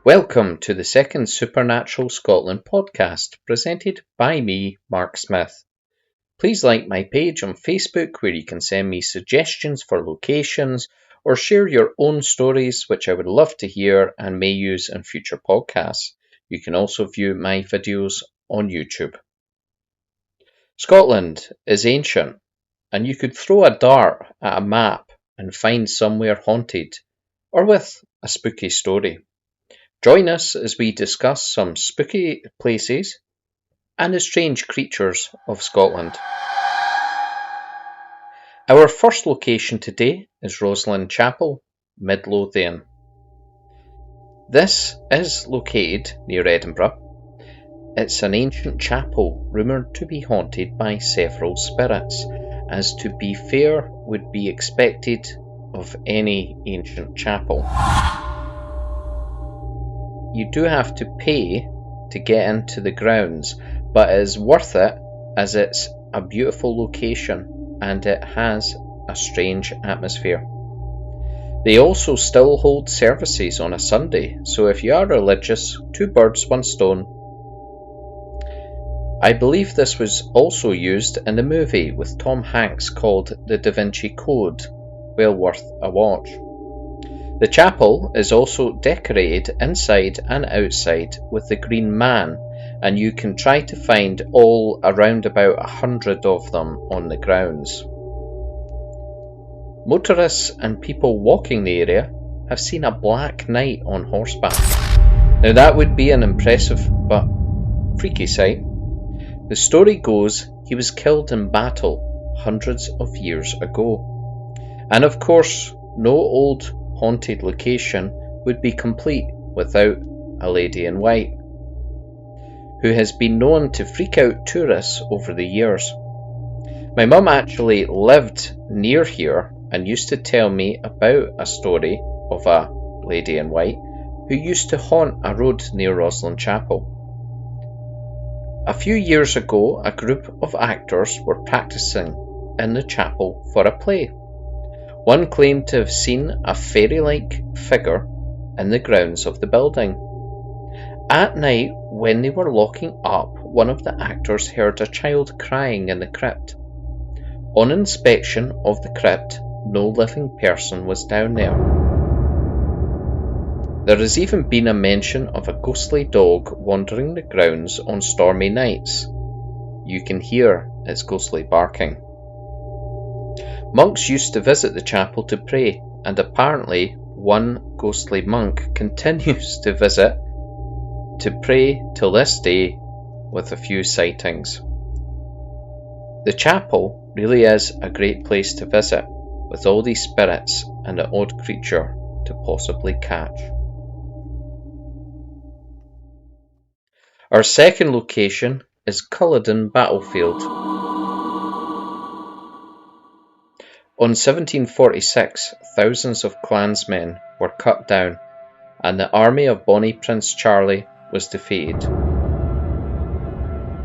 Welcome to the second Supernatural Scotland podcast, presented by me, Mark Smith. Please like my page on Facebook where you can send me suggestions for locations or share your own stories, which I would love to hear and may use in future podcasts. You can also view my videos on YouTube. Scotland is ancient, and you could throw a dart at a map and find somewhere haunted or with a spooky story. Join us as we discuss some spooky places and the strange creatures of Scotland. Our first location today is Rosslyn Chapel, Midlothian. This is located near Edinburgh. It's an ancient chapel rumoured to be haunted by several spirits, as to be fair would be expected of any ancient chapel. You do have to pay to get into the grounds, but it is worth it as it's a beautiful location and it has a strange atmosphere. They also still hold services on a Sunday, so if you are religious, two birds, one stone. I believe this was also used in the movie with Tom Hanks called The Da Vinci Code, well worth a watch. The chapel is also decorated inside and outside with the Green Man, and you can try to find all around about 100 of them on the grounds. Motorists and people walking the area have seen a black knight on horseback. Now that would be an impressive but freaky sight. The story goes he was killed in battle hundreds of years ago. And of course, no old haunted location would be complete without a lady in white, who has been known to freak out tourists over the years. My mum actually lived near here and used to tell me about a story of a lady in white who used to haunt a road near Rosslyn Chapel. A few years ago, a group of actors were practicing in the chapel for a play. One claimed to have seen a fairy-like figure in the grounds of the building. At night, when they were locking up, one of the actors heard a child crying in the crypt. On inspection of the crypt, no living person was down there. There has even been a mention of a ghostly dog wandering the grounds on stormy nights. You can hear its ghostly barking. Monks used to visit the chapel to pray, and apparently one ghostly monk continues to visit to pray till this day with a few sightings. The chapel really is a great place to visit, with all these spirits and an odd creature to possibly catch. Our second location is Culloden Battlefield. On 1746, thousands of clansmen were cut down, and the army of Bonnie Prince Charlie was defeated.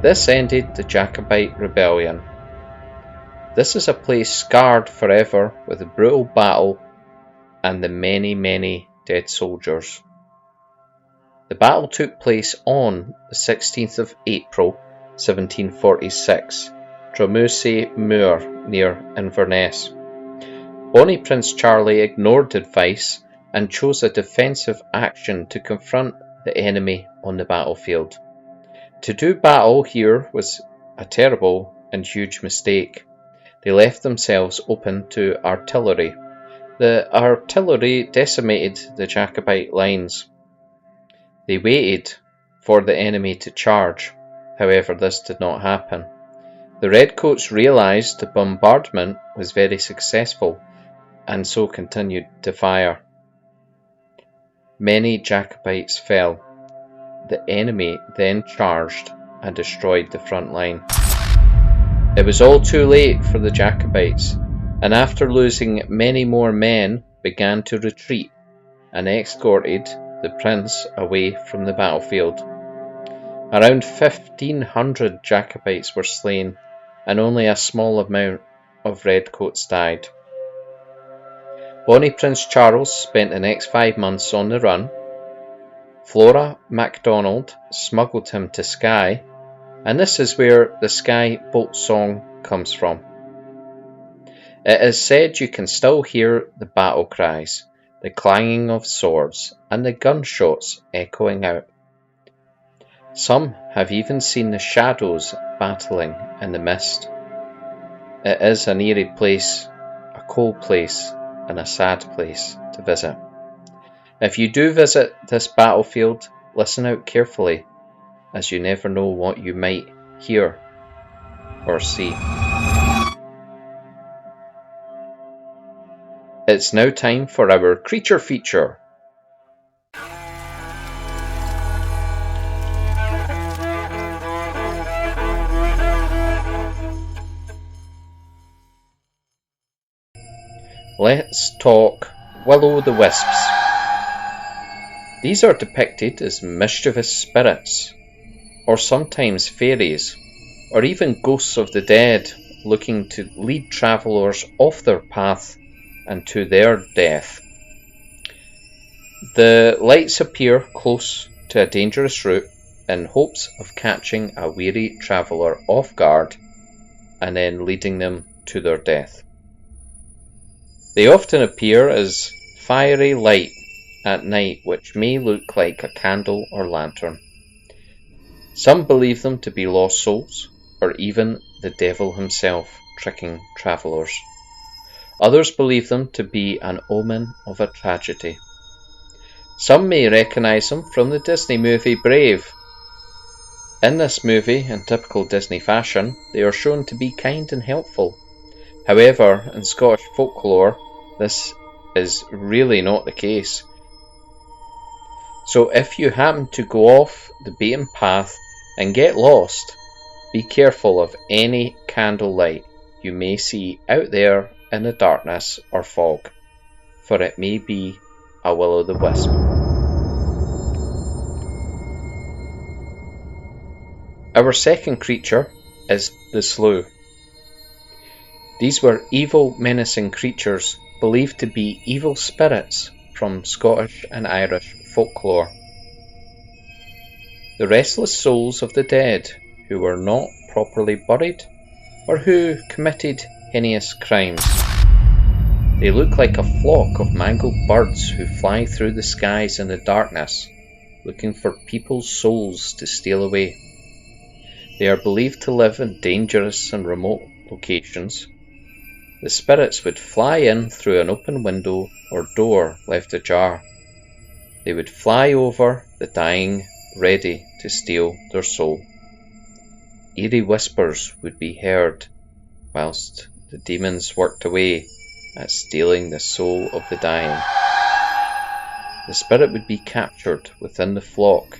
This ended the Jacobite rebellion. This is a place scarred forever with a brutal battle and the many, many dead soldiers. The battle took place on the 16th of April 1746, Dromuse Moor near Inverness. Bonnie Prince Charlie ignored advice and chose a defensive action to confront the enemy on the battlefield. To do battle here was a terrible and huge mistake. They left themselves open to artillery. The artillery decimated the Jacobite lines. They waited for the enemy to charge. However, this did not happen. The Redcoats realised the bombardment was very successful and so continued to fire. Many Jacobites fell. The enemy then charged and destroyed the front line. It was all too late for the Jacobites, and after losing many more men, began to retreat and escorted the prince away from the battlefield. Around 1,500 Jacobites were slain, and only a small amount of Redcoats died. Bonnie Prince Charles spent the next 5 months on the run, Flora MacDonald smuggled him to Skye, and this is where the Skye boat song comes from. It is said you can still hear the battle cries, the clanging of swords, and the gunshots echoing out. Some have even seen the shadows battling in the mist. It is an eerie place, a cold place, and a sad place to visit. If you do visit this battlefield, listen out carefully, as you never know what you might hear or see. It's now time for our creature feature. Let's talk will-o'-the-wisps. These are depicted as mischievous spirits, or sometimes fairies, or even ghosts of the dead looking to lead travellers off their path and to their death. The lights appear close to a dangerous route in hopes of catching a weary traveller off guard and then leading them to their death. They often appear as fiery light at night, which may look like a candle or lantern. Some believe them to be lost souls, or even the devil himself tricking travellers. Others believe them to be an omen of a tragedy. Some may recognise them from the Disney movie Brave. In this movie, in typical Disney fashion, they are shown to be kind and helpful. However, in Scottish folklore, this is really not the case. So if you happen to go off the beaten path and get lost, be careful of any candlelight you may see out there in the darkness or fog, for it may be a will-o'-the-wisp. Our second creature is the Slough. These were evil, menacing creatures believed to be evil spirits from Scottish and Irish folklore. The restless souls of the dead who were not properly buried or who committed heinous crimes. They look like a flock of mangled birds who fly through the skies in the darkness, looking for people's souls to steal away. They are believed to live in dangerous and remote locations. The spirits would fly in through an open window or door left ajar. They would fly over the dying, ready to steal their soul. Eerie whispers would be heard whilst the demons worked away at stealing the soul of the dying. The spirit would be captured within the flock,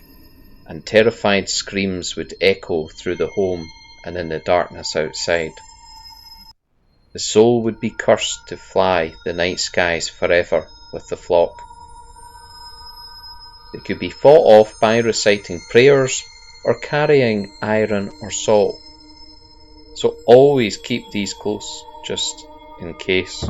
and terrified screams would echo through the home and in the darkness outside. The soul would be cursed to fly the night skies forever with the flock. They could be fought off by reciting prayers or carrying iron or salt. So always keep these close, just in case.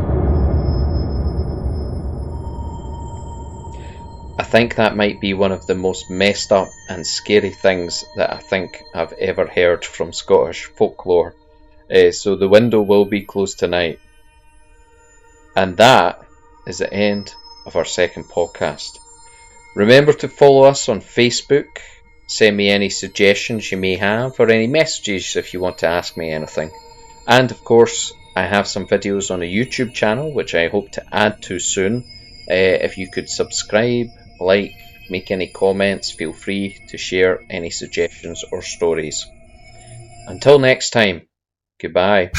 I think that might be one of the most messed up and scary things that I think I've ever heard from Scottish folklore. So the window will be closed tonight. And that is the end of our second podcast. Remember to follow us on Facebook. Send me any suggestions you may have, or any messages if you want to ask me anything. And of course, I have some videos on a YouTube channel, which I hope to add to soon. If you could subscribe, like, make any comments, feel free to share any suggestions or stories. Until next time, goodbye.